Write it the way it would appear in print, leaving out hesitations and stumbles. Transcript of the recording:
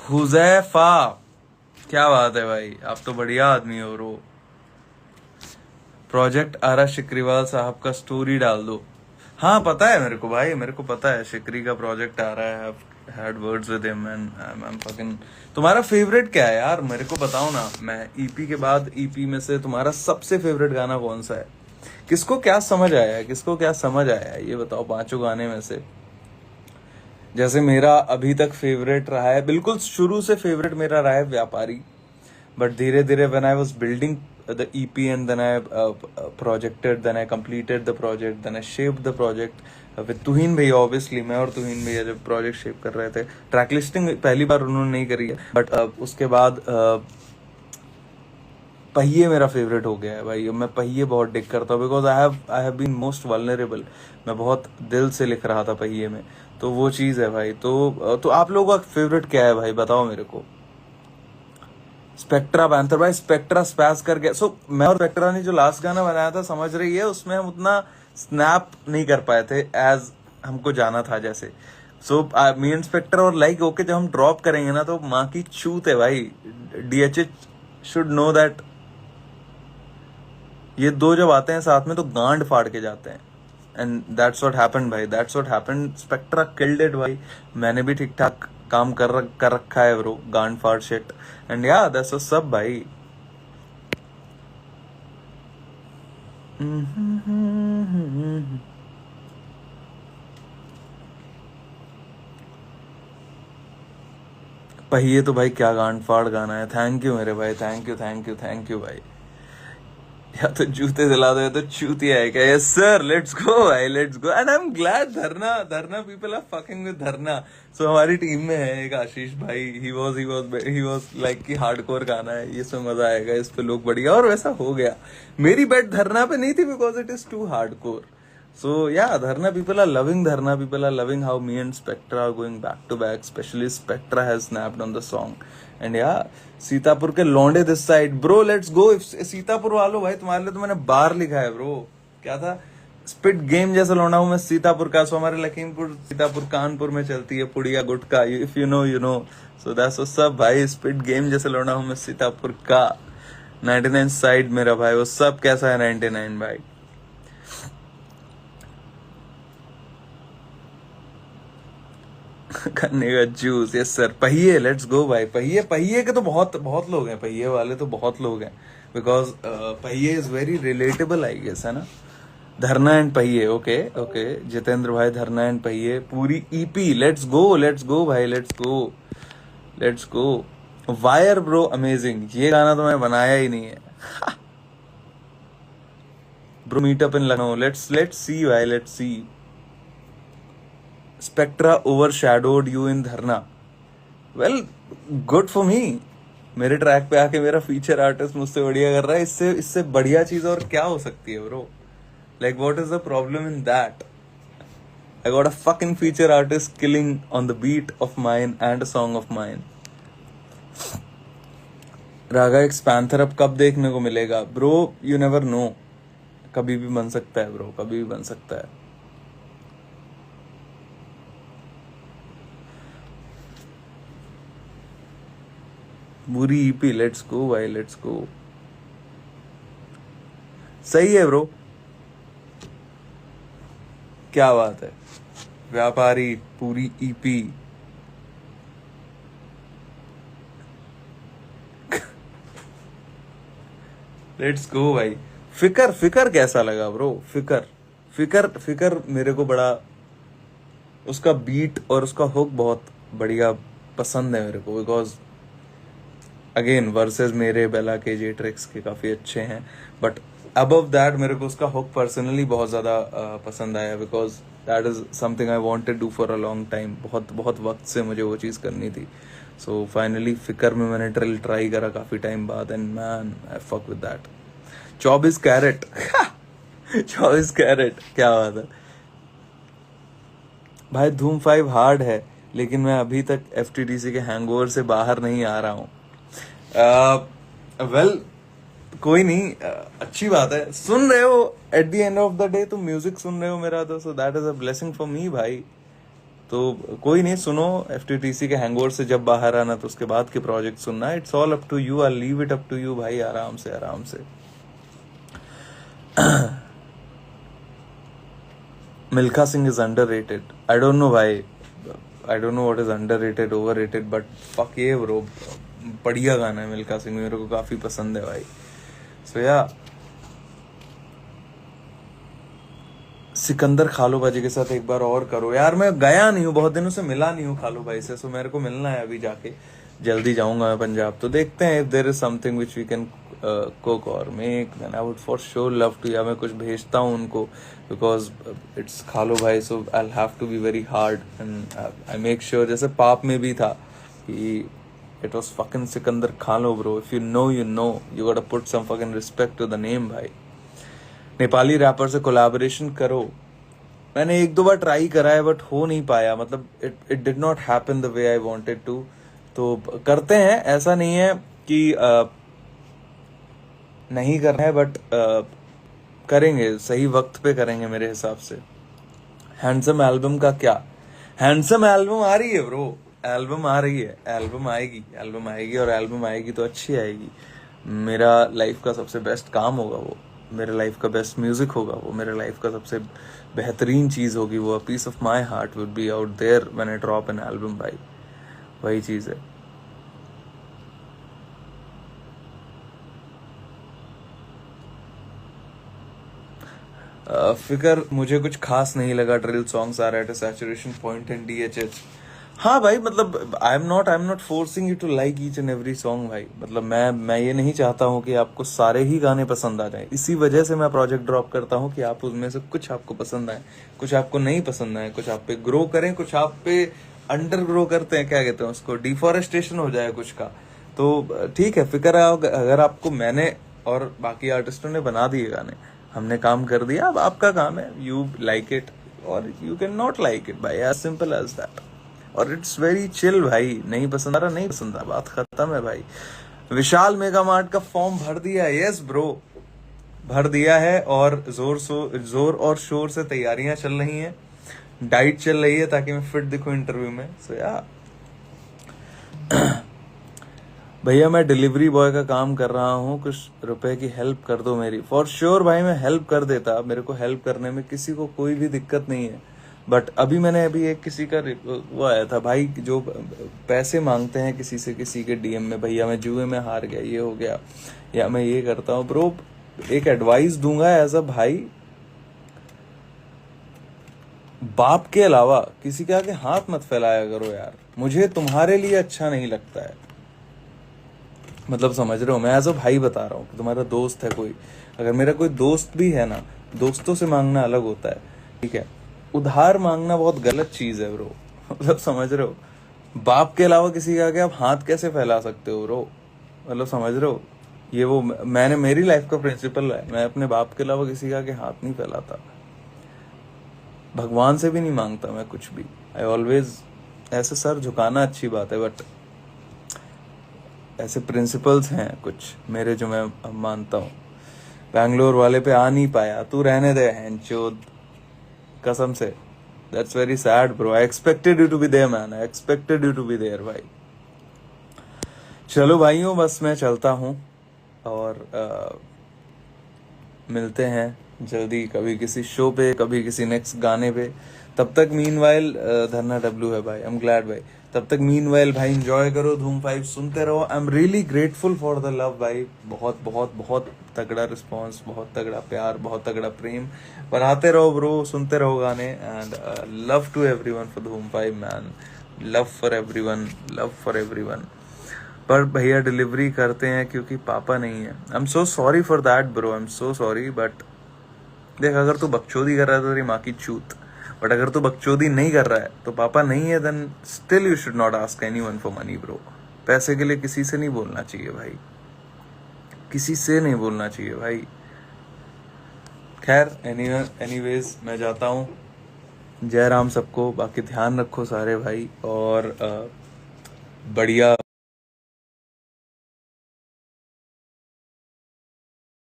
हुजैफा, क्या बात है भाई, आप तो बढ़िया आदमी हो रो। प्रोजेक्ट आरा शिकरीवाल साहब का स्टोरी डाल दो। हाँ पता है मेरे को भाई, मेरे को पता है शिकरी का प्रोजेक्ट आ रहा है। Had words with him and I am fucking. तुम्हारा फेवरेट क्या है यार, मेरे को बताओ ना। मैं ईपी के बाद ईपी में से तुम्हारा सबसे फेवरेट गाना कौन सा है? किसको क्या समझ आया है, किसको क्या समझ आया है, ये बताओ पांचों गाने में से। जैसे मेरा अभी तक फेवरेट रहा है, बिल्कुल शुरू से फेवरेट मेरा रहा है व्यापारी। बट धीरे धीरे when I was building the EP and then I projected, then I completed the project, then I shaped the project with तुहिन भैया। ऑब्वियसली मैं और तुहिन भैया जब प्रोजेक्ट शेप कर रहे थे, ट्रैक लिस्टिंग पहली बार उन्होंने नहीं करी है, बट उसके बाद पहिए मेरा फेवरेट हो गया है भाई। मैं पहिए बहुत डिग करता हूँ because I have been most vulnerable. मैं बहुत दिल से लिख रहा था पहिए में, तो वो चीज़ है भाई। तो आप लोगों का फेवरेट क्या है भाई, बताओ मेरे को। स्पेक्ट्रा पैंथर भाई, स्पेक्ट्रा स्पैस कर गया। सो मैं और स्पेक्ट्रा ने जो लास्ट गाना बनाया था, समझ रही है, उसमें हम उतना स्नैप नहीं कर पाए थे एज हमको जाना था जैसे। सो मी एंड स्पेक्ट्रा और लाइक ओके, जब हम ड्रॉप करेंगे ना तो माँ की छूत है भाई। डीएचएच शुड नो दैट ये दो जब आते हैं साथ में तो गांड फाड़ के जाते हैं। एंड दैट्स व्हाट हैपेंड भाई, that's what happened. Spectra killed it भाई। मैंने भी ठीक ठाक काम कर रखा है ब्रो, गांड फाड़ शिट। एंड या दैट्स व्हाट्स अप भाई। पहिए तो भाई क्या गांड फाड़ गाना है। थैंक यू मेरे भाई, thank you thank you thank you भाई। या तो जूते दिला दो या तो चूतिया है क्या। यस सर, लेट्स गो भाई, let's go. And I am glad धरना धरना पीपल आर फकिंग विद धरना। सो हमारी टीम में है एक आशीष भाई, ही वाज लाइक कि हार्डकोर गाना है, ये इसमें मजा आएगा, इस पे लोग बढ़िया। और वैसा हो गया। मेरी बेट धरना पे नहीं थी because it is too hardcore. So yeah, Dharna people are loving Dharna. People are loving how me and Spectra are going back to back. Especially Spectra has snapped on the song. And yeah, Sitapur के लौंडे this side bro, let's go. Sitapur वालों भाई, तुम्हारे लिए तो मैंने बार लिखा है ब्रो। क्या था? स्पिट गेम जैसा लौंडा हूं मैं सीतापुर का। सो हमारे लखीमपुर सीतापुर कानपुर में चलती है पुड़िया gutka, if you know you know. So that's सब भाई, स्पिट गेम जैसे लौंडा हूं मैं सीतापुर का। 99 साइड मेरा भाई, वो सब कैसा है 99 भाई। करने का जूस, यस सर। पहिए, लेट्स गो भाई। पहिए, पहिए के तो बहुत बहुत लोग हैं, पहिए वाले तो बहुत लोग हैं बिकॉज पहिए is very relatable I guess, है ना। धरना एंड पहिए, ओके ओके जितेंद्र भाई, धरना एंड पहिए पूरी ईपी। लेट्स गो भाई, let's go let's go. Wire bro amazing, ये गाना तो मैं बनाया ही नहीं है। Bro meetup in Lucknow, let's see भाई, let's see. Spectra overshadowed you in धरना। Well, good for me. मेरे ट्रैक पे आके मेरा फीचर आर्टिस्ट मुझसे बढ़िया कर रहा है। इससे इससे बढ़िया चीज और क्या हो सकती है bro. Like what is the problem in that? I got a fucking feature artist killing on the beat of mine and a song of mine. Raga x Panther अब कब देखने को मिलेगा ब्रो? यू नेवर नो, कभी भी बन सकता है ब्रो, कभी भी बन सकता है। बुरी ईपी, लेट्स गो भाई, लेट्स गो। सही है ब्रो, क्या बात है। व्यापारी पूरी ईपी। लेट्स गो भाई। फिकर, फिकर कैसा लगा ब्रो? फिकर फिकर फिकर मेरे को बड़ा, उसका बीट और उसका हुक बहुत बढ़िया पसंद है मेरे को बिकॉज अगेन वर्सेस मेरे, बेला के, जे ट्रिक्स के काफ़ी अच्छे हैं। बट अबव दैट मेरे को उसका हुक पर्सनली बहुत ज़्यादा पसंद आया because that is something I wanted do for a long time. बहुत बहुत वक्त से मुझे वो चीज़ करनी थी। सो फाइनली फिकर में मैंने ट्राई करा काफ़ी टाइम बाद and man I fuck with that. 24 carat 24 carat, क्या बात है भाई। धूम 5 हार्ड है लेकिन मैं अभी तक FTDC के हैंगओवर से बाहर नहीं आ रहा हूँ। वेल कोई नहीं, अच्छी बात है। सुन रहे हो at the end of the day, तुम म्यूजिक सुन रहे हो मेरा, तो so that is a blessing for me भाई। तो कोई नहीं, सुनो FTTC के हैंगओवर से जब बाहर आना तो उसके बाद के प्रोजेक्ट सुनना. It's all up to you, I leave it up to you भाई. आराम से आराम से. Milkha Singh is underrated. I don't know भाई, I don't know what is underrated overrated, but fuck ये ब्रो, बढ़िया गाना है मिल्खा सिंह, मेरे को काफी पसंद है भाई. सो या सिकंदर खालू भाजी के साथ एक बार और करो यार. मैं गया नहीं हूँ, बहुत दिनों से मिला नहीं हूँ खालू भाई से, सो मेरे को मिलना है अभी जाके. जल्दी जाऊंगा मैं पंजाब, तो देखते हैं if there is something which we can cook और make, then I would for sure love to. या मैं कुछ भेजता हूँ उनको, बिकॉज इट्स खालू भाई, so I will have to be very hard and I make sure. जैसे पाप में भी था कि it was fucking Sikandar Kahlon bro. If you know you gotta put some fucking respect to the name भाई. नेपाली रैपर से कोलैबोरेशन करो. मैंने एक दो बार ट्राई करा है बट हो नहीं पाया, मतलब it did not happen the way I wanted to. तो करते हैं, ऐसा नहीं है कि नहीं करना है, बट करेंगे, सही वक्त पे करेंगे मेरे हिसाब से. हैंडसम एल्बम का क्या? हैंडसम एल्बम आ रही है ब्रो, एल्बम आ रही है, एल्बम आएगी और एल्बम आएगी तो अच्छी आएगी. मेरा लाइफ का सबसे बेस्ट काम होगा वो, मेरे लाइफ का बेस्ट म्यूजिक होगा वो, मेरे लाइफ का सबसे बेहतरीन चीज होगी वो. Piece of my heart will be out there when I drop an album भाई. वही चीज है. फिकर मुझे कुछ खास नहीं लगा. Drill songs are at a saturation point and DHH. हाँ भाई, मतलब I am not forcing you to like each and every song भाई. मतलब मैं ये नहीं चाहता हूँ कि आपको सारे ही गाने पसंद आ जाएं. इसी वजह से मैं प्रोजेक्ट ड्रॉप करता हूँ कि आप उसमें से कुछ आपको पसंद आए, कुछ आपको नहीं पसंद आए, कुछ आप पे ग्रो करें, कुछ आप पे अंडर ग्रो करते हैं, क्या कहते हैं उसको, डिफॉरेस्टेशन हो जाए कुछ का. तो ठीक है, फिक्र है अगर आपको, मैंने और बाकी आर्टिस्टों ने बना दिए गाने, हमने काम कर दिया, अब आपका काम है, यू लाइक इट और you can not like it भाई, एज सिंपल एज दैट. और इट्स वेरी चिल भाई. नहीं पसंद आ रहा, नहीं पसंद आ, बात खत्म है भाई. विशाल मेगा मार्ट का फॉर्म भर दिया है. यस ब्रो, भर दिया है और जोर और शोर से तैयारियां चल रही हैं. डाइट चल रही है ताकि मैं फिट दिखूं इंटरव्यू में. सो या भैया मैं डिलीवरी बॉय का काम कर रहा हूँ, कुछ रुपए की हेल्प कर दो मेरी. फॉर श्योर भाई, मैं हेल्प कर देता. मेरे को हेल्प करने में किसी को कोई भी दिक्कत नहीं है. बट मैंने एक किसी का वो आया था भाई, जो पैसे मांगते हैं किसी से, किसी के DM में, भैया मैं जुए में हार गया, ये हो गया, या मैं ये करता हूँ. ब्रो एक एडवाइस दूंगा एज अ भाई, बाप के अलावा किसी के आगे हाथ मत फैलाया करो यार. मुझे तुम्हारे लिए अच्छा नहीं लगता है. मतलब समझ रहे हो, मैं एज अ भाई बता रहा हूँ कि तुम्हारा दोस्त है कोई, अगर मेरा कोई दोस्त भी है ना, दोस्तों से मांगना अलग होता है, ठीक है. उधार मांगना बहुत गलत चीज है ब्रो. मतलब समझ रहे हो, बाप के अलावा किसी के आगे आप हाथ कैसे फैला सकते हो ब्रो. मतलब समझ रहे हो, ये वो मैंने, मेरी लाइफ का प्रिंसिपल है, मैं अपने बाप के अलावा किसी के आगे हाथ नहीं फैलाता. भगवान से भी नहीं मांगता मैं कुछ भी. आई ऑलवेज, ऐसे सर झुकाना अच्छी बात है, बट ऐसे प्रिंसिपल्स हैं कुछ मेरे जो मैं मानता हूँ. बैंगलोर वाले पे आ नहीं पाया, तू रहने दे हैंचोद, कसम से. That's very sad bro. I expected you to be there man, I expected you to be there भाई. चलो भाइयों, बस मैं चलता हूँ और मिलते हैं जल्दी, कभी किसी शो पे, कभी किसी नेक्स्ट गाने पे. तब तक मीनवाइल धरना W है भाई. आई एम ग्लैड भाई. तब तक मीनवाइल भाई एंजॉय करो, धूम 5 सुनते रहो. I am really grateful for the love भाई. बहुत बहुत बहुत तगड़ा रिस्पॉन्स, बहुत तगड़ा प्यार, बहुत तगड़ा प्रेम. बनाते रहो ब्रो, सुनते रहो गाने. And love to everyone for Dhoom 5 man. Love for everyone, love for everyone. पर भैया डिलीवरी करते हैं क्योंकि पापा नहीं है. I am so sorry for that bro, I am so sorry. But देख, अगर तू बकचोदी कर रहा है तो तेरी माँ की चूत. बट अगर तू बकचोदी नहीं कर रहा है तो पापा नहीं है, then still you should not ask anyone for money bro. पैसे के लिए किसी से नहीं बोलना चाहिए भाई, किसी से नहीं बोलना चाहिए भाई. खैर एनीवेज मैं जाता हूँ. जय राम सबको. बाकी ध्यान रखो सारे भाई, और बढ़िया